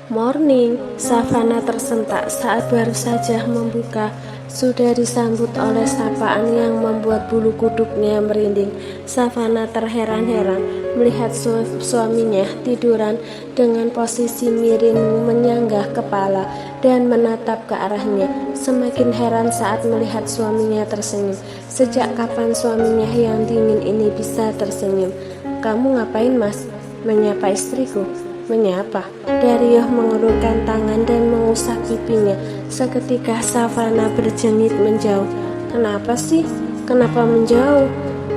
Morning, Savana tersentak saat baru saja membuka. Sudah disambut oleh sapaan yang membuat bulu kuduknya merinding. Savana terheran-heran melihat suaminya tiduran dengan posisi miring menyanggah kepala dan menatap ke arahnya. Semakin heran saat melihat suaminya tersenyum. Sejak kapan suaminya yang dingin ini bisa tersenyum? "Kamu ngapain, Mas?" "Menyapa istriku." "Menyapa?" Dario mengulurkan tangan dan mengusap pipinya. Seketika Savana berjengit menjauh. "Kenapa sih? Kenapa menjauh?"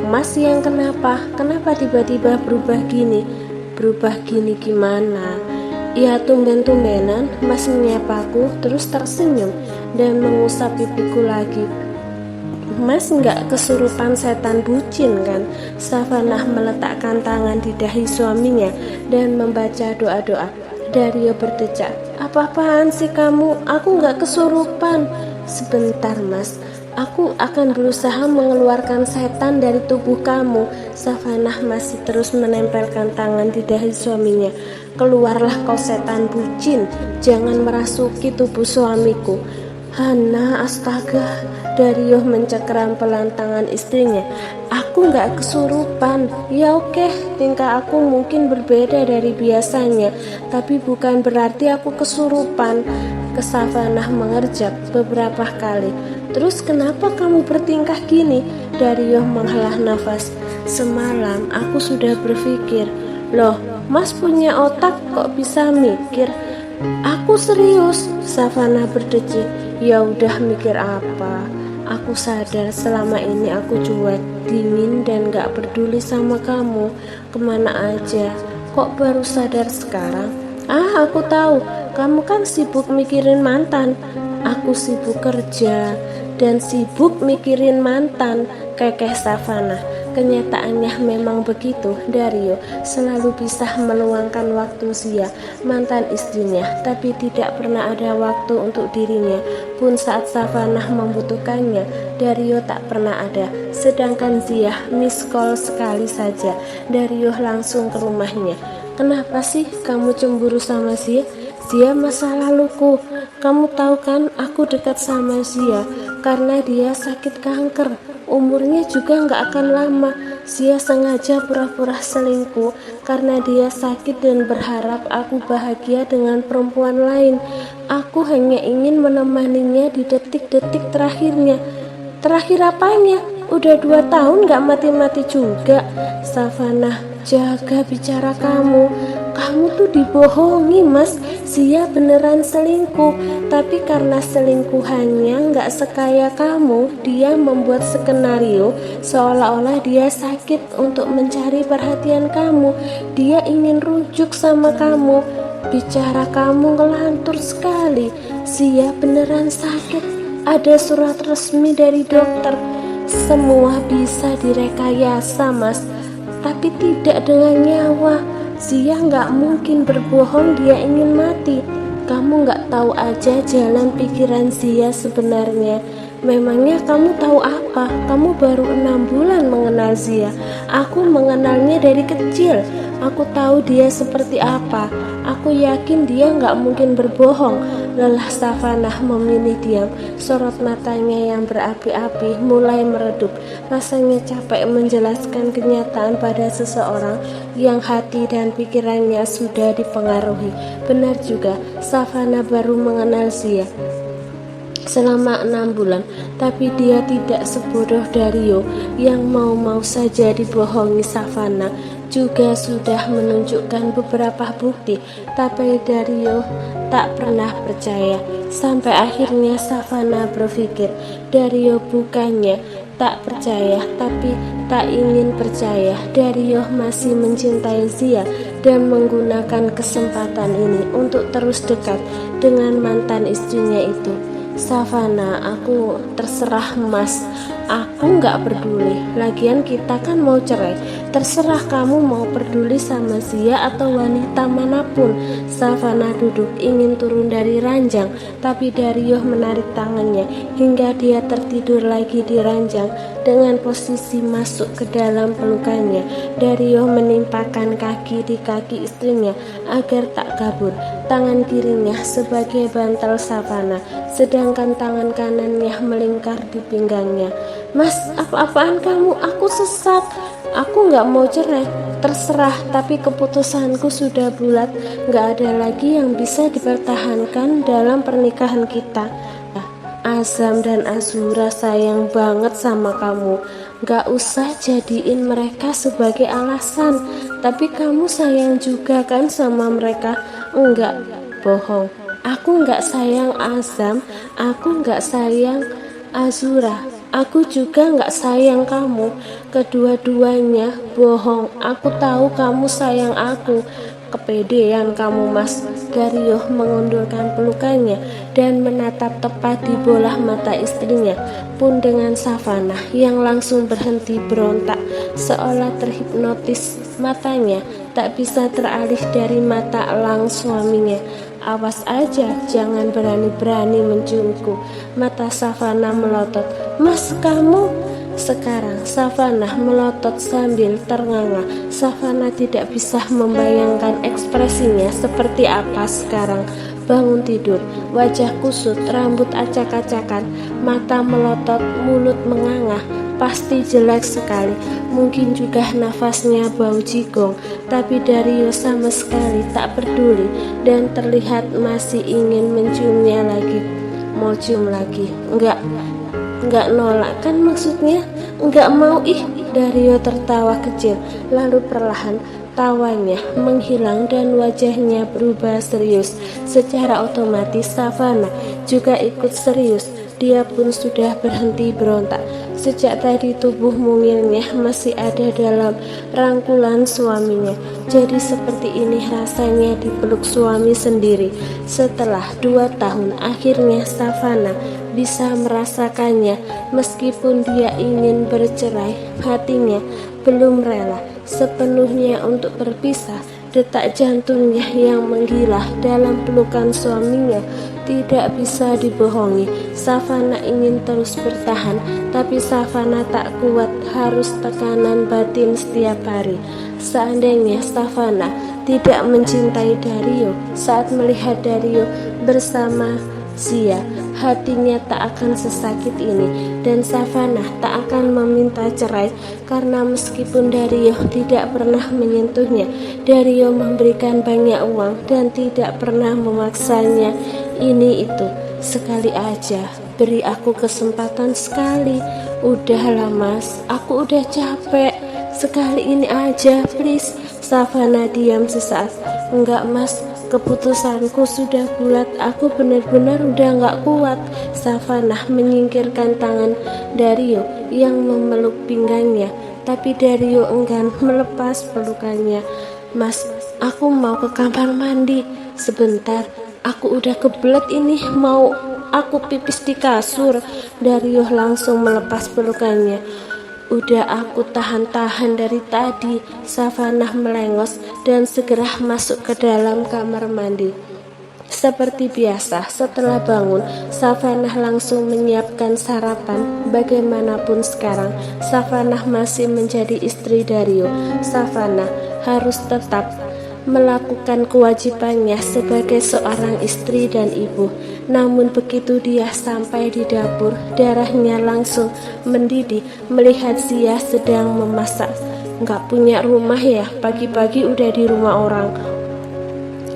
"Mas yang kenapa? Kenapa tiba-tiba berubah gini?" "Berubah gini gimana?" "Ya tumben-tumbenan Mas menyapaku terus tersenyum dan mengusap pipiku lagi. Mas nggak kesurupan setan bucin kan?" Savana meletakkan tangan di dahi suaminya dan membaca doa-doa. Dario berdecak. "Apa-apaan sih kamu? Aku nggak kesurupan." "Sebentar Mas, aku akan berusaha mengeluarkan setan dari tubuh kamu." Savana masih terus menempelkan tangan di dahi suaminya. "Keluarlah kau setan bucin, jangan merasuki tubuh suamiku." "Hana, astaga." Dario mencengkeram pelan tangan istrinya. "Aku nggak kesurupan." "Ya oke, tingkah aku mungkin berbeda dari biasanya, tapi bukan berarti aku kesurupan." Savana mengerjap beberapa kali. "Terus kenapa kamu bertingkah gini?" Dario menghela nafas. "Semalam aku sudah berpikir." "Loh, Mas punya otak kok bisa mikir?" "Aku serius." Savana berdecik. "Ya udah, mikir apa? Aku sadar selama ini aku cuek, dingin dan gak peduli sama kamu. Kemana aja? Kok baru sadar sekarang?" "Ah, aku tahu. Kamu kan sibuk mikirin mantan." "Aku sibuk kerja dan sibuk mikirin mantan," kekeh Savana. Kenyataannya memang begitu. Dario selalu bisa meluangkan waktu Zia, mantan istrinya, tapi tidak pernah ada waktu untuk dirinya. Pun saat Savana membutuhkannya, Dario tak pernah ada. Sedangkan Zia miss call sekali saja, Dario langsung ke rumahnya. "Kenapa sih kamu cemburu sama Zia?" "Zia masa laluku. Kamu tahu kan aku dekat sama Zia karena dia sakit kanker. Umurnya juga nggak akan lama. Zia sengaja pura-pura selingkuh karena dia sakit dan berharap aku bahagia dengan perempuan lain. Aku hanya ingin menemaninya di detik-detik terakhirnya." "Terakhir apanya? Udah 2 tahun gak mati-mati juga." "Savana, jaga bicara kamu. Kamu tuh dibohongi Mas. Zia beneran selingkuh, tapi karena selingkuhannya gak sekaya kamu, dia membuat skenario seolah-olah dia sakit untuk mencari perhatian kamu. Dia ingin rujuk sama kamu. Bicara kamu ngelantur sekali. Zia beneran sakit. Ada surat resmi dari dokter. Semua bisa direkayasa Mas, tapi tidak dengan nyawa. Zia nggak mungkin berbohong dia ingin mati. Kamu nggak tahu aja jalan pikiran Zia sebenarnya. Memangnya kamu tahu apa? Kamu baru 6 bulan mengenal Zia. Aku mengenalnya dari kecil. Aku tahu dia seperti apa. Aku yakin dia nggak mungkin berbohong." Lelah Savana memilih diam. Sorot matanya yang berapi-api mulai meredup. Rasanya capek menjelaskan kenyataan pada seseorang yang hati dan pikirannya sudah dipengaruhi. Benar juga, Savana baru mengenal Zia selama 6 bulan, tapi dia tidak sebodoh Dario yang mau-mau saja dibohongi. Savana juga sudah menunjukkan beberapa bukti, tapi Dario tak pernah percaya. Sampai akhirnya Savana berpikir, Dario bukannya tak percaya, tapi tak ingin percaya. Dario masih mencintai Zia dan menggunakan kesempatan ini untuk terus dekat dengan mantan istrinya itu. "Savana, aku terserah Mas. Aku nggak peduli. Lagian kita kan mau cerai. Terserah kamu mau peduli sama Zia atau wanita manapun. Savana duduk ingin turun dari ranjang, tapi Dario menarik tangannya hingga dia tertidur lagi di ranjang. Dengan posisi masuk ke dalam pelukannya, Dario menimpakan kaki di kaki istrinya agar tak kabur. Tangan kirinya sebagai bantal Savana, sedangkan tangan kanannya melingkar di pinggangnya. Mas, apa-apaan kamu? Aku sesat. Aku nggak mau cerai. Terserah, tapi keputusanku sudah bulat. Nggak ada lagi yang bisa dipertahankan dalam pernikahan kita. Azam dan Azura sayang banget sama kamu. Gak usah jadiin mereka sebagai alasan. Tapi kamu sayang juga kan sama mereka? Enggak, bohong. Aku gak sayang Azam. Aku gak sayang Azura. Aku juga gak sayang kamu. Kedua-duanya bohong. Aku tahu kamu sayang aku. Kepedean kamu, Mas. Dario mengundurkan pelukannya dan menatap tepat di bola mata istrinya. Pun dengan Savana yang langsung berhenti berontak seolah terhipnotis, matanya tak bisa teralih dari mata elang suaminya. Awas aja, jangan berani-berani menciumku. Mata Savana melotot. Mas, kamu... Sekarang Savana melotot sambil ternganga. Savana tidak bisa membayangkan ekspresinya seperti apa sekarang. Bangun tidur, wajah kusut, rambut acak-acakan, mata melotot, mulut menganga. Pasti jelek sekali. Mungkin juga nafasnya bau jigong. Tapi Dario sama sekali tak peduli dan terlihat masih ingin menciumnya lagi. Mau cium lagi? Enggak nolak kan maksudnya? Enggak mau ih. Dario tertawa kecil, lalu perlahan tawanya menghilang dan wajahnya berubah serius. Secara otomatis Savana juga ikut serius. Dia pun sudah berhenti berontak. Sejak tadi tubuh mungilnya masih ada dalam rangkulan suaminya. Jadi seperti ini rasanya dipeluk suami sendiri. Setelah 2 tahun akhirnya Savana bisa merasakannya. Meskipun dia ingin bercerai, hatinya belum rela sepenuhnya untuk berpisah. Detak jantungnya yang menggila dalam pelukan suaminya tidak bisa dibohongi. Savana ingin terus bertahan, tapi Savana tak kuat, harus tekanan batin setiap hari. Seandainya Savana tidak mencintai Dario, saat melihat Dario bersama Zia, hatinya tak akan sesakit ini, dan Savana tak akan meminta cerai karena meskipun Dario tidak pernah menyentuhnya, Dario memberikan banyak uang dan tidak pernah memaksanya ini itu. Sekali aja, beri aku kesempatan sekali. Udahlah mas, aku udah capek. Sekali ini aja please. Savana diam sesaat. Enggak mas, keputusanku sudah bulat. Aku benar-benar udah gak kuat. Savana menyingkirkan tangan Dario yang memeluk pinggangnya, tapi Dario enggan melepas pelukannya. Mas, aku mau ke kamar mandi. Sebentar, aku udah kebelet ini, mau aku pipis di kasur. Dario langsung melepas pelukannya. Udah aku tahan-tahan dari tadi. Savana melengos dan segera masuk ke dalam kamar mandi. Seperti biasa, setelah bangun, Savana langsung menyiapkan sarapan. Bagaimanapun sekarang, Savana masih menjadi istri Dario. Savana harus tetap melakukan kewajibannya sebagai seorang istri dan ibu. Namun begitu dia sampai di dapur, darahnya langsung mendidih melihat Zia sedang memasak. Nggak punya rumah ya, pagi-pagi udah di rumah orang.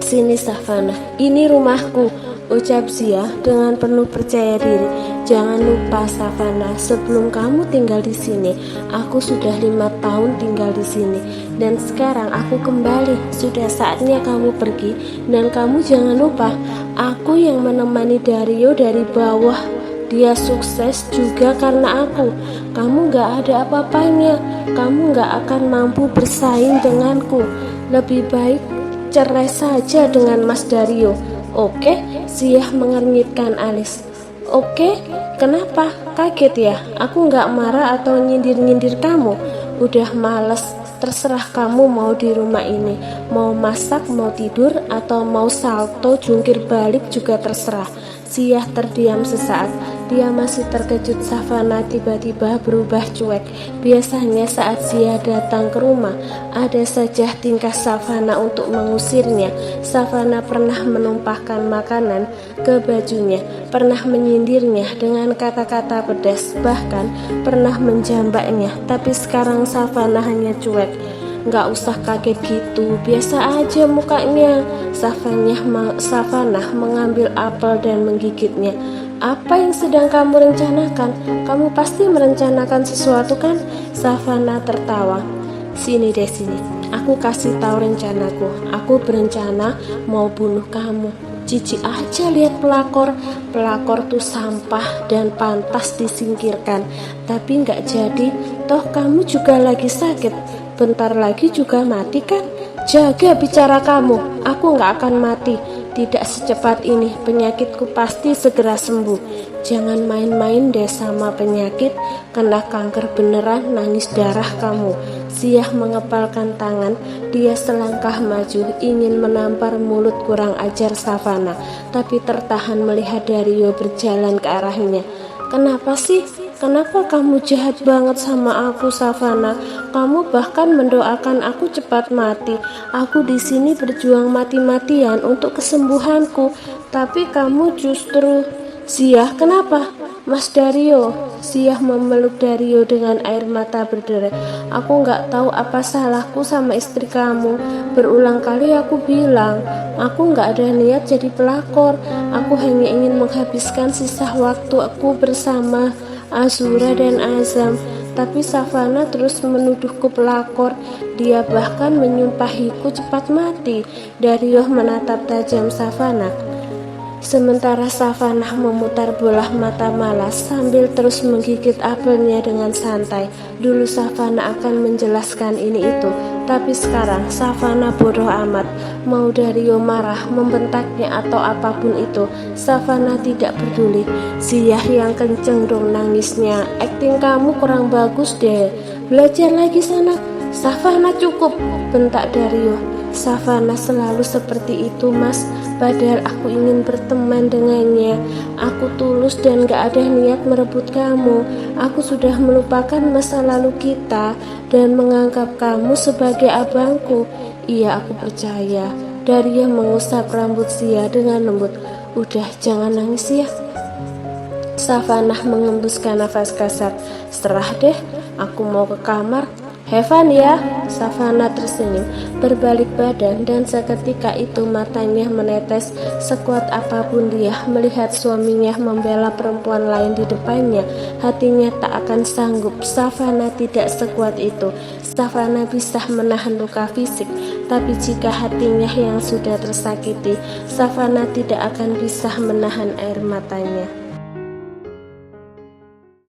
Sini Savana, ini rumahku, ucap Zia dengan penuh percaya diri. Jangan lupa Savana, sebelum kamu tinggal di sini, aku sudah 5 tahun tinggal di sini, dan sekarang aku kembali. Sudah saatnya kamu pergi, dan kamu jangan lupa, aku yang menemani Dario dari bawah. Dia sukses juga karena aku. Kamu gak ada apa-apanya. Kamu gak akan mampu bersaing denganku. Lebih baik cerai saja dengan Mas Dario. Oke? Zia mengernyitkan alis. Oke? Kenapa? Kaget ya? Aku gak marah atau nyindir-nyindir kamu. Udah males terserah kamu mau di rumah ini, mau masak, mau tidur, atau mau salto jungkir balik juga terserah. Siah terdiam sesaat. Dia masih terkejut. Savana tiba-tiba berubah cuek. Biasanya saat Siah datang ke rumah, ada saja tingkah Savana untuk mengusirnya. Savana pernah menumpahkan makanan ke bajunya, pernah menyindirnya dengan kata-kata pedas, bahkan pernah menjambaknya. Tapi sekarang Savana hanya cuek. Nggak usah kaget gitu, biasa aja mukanya. Savana mengambil apel dan menggigitnya. Apa yang sedang kamu rencanakan? Kamu pasti merencanakan sesuatu kan? Savana tertawa. Sini deh sini, aku kasih tahu rencanaku. Aku berencana mau bunuh kamu. Jijik aja lihat pelakor. Pelakor tuh sampah dan pantas disingkirkan. Tapi nggak jadi, toh kamu juga lagi sakit. Bentar lagi juga mati kan? Jaga bicara kamu, aku nggak akan mati. Tidak secepat ini, penyakitku pasti segera sembuh. Jangan main-main deh sama penyakit, kena kanker beneran nangis darah kamu. Siah mengepalkan tangan, dia selangkah maju, ingin menampar mulut kurang ajar Savana, tapi tertahan melihat Dario berjalan ke arahnya. Kenapa sih? Kenapa kamu jahat banget sama aku, Savana? Kamu bahkan mendoakan aku cepat mati. Aku di sini berjuang mati-matian untuk kesembuhanku, tapi kamu justru... Siah, kenapa? Mas Dario. Siah memeluk Dario dengan air mata berderai. Aku nggak tahu apa salahku sama istri kamu. Berulang kali aku bilang, aku nggak ada niat jadi pelakor. Aku hanya ingin menghabiskan sisa waktu aku bersama Azura dan Azam. Tapi Savana terus menuduhku pelakor. Dia bahkan menyumpahiku cepat mati. Dario menatap tajam Savana. Sementara Savana memutar bola mata malas sambil terus menggigit apelnya dengan santai. Dulu Savana akan menjelaskan ini itu, tapi sekarang Savana bodoh amat. Mau Dario marah, membentaknya atau apapun itu, Savana tidak peduli. Siah yang kenceng dong nangisnya. Akting kamu kurang bagus deh. Belajar lagi sana. Savana cukup, bentak Dario. Savana selalu seperti itu, Mas. Padahal aku ingin berteman dengannya. Aku tulus dan gak ada niat merebut kamu. Aku sudah melupakan masa lalu kita dan menganggap kamu sebagai abangku. Iya, aku percaya. Dario mengusap rambut Siah dengan lembut. Udah, jangan nangis ya. Savana mengembuskan nafas kasar. Serah deh, aku mau ke kamar. Heaven ya, Savana tersenyum, berbalik badan, dan seketika itu matanya menetes. Sekuat apapun dia melihat suaminya membela perempuan lain di depannya, hatinya tak akan sanggup. Savana tidak sekuat itu. Savana bisa menahan luka fisik, tapi jika hatinya yang sudah tersakiti, Savana tidak akan bisa menahan air matanya.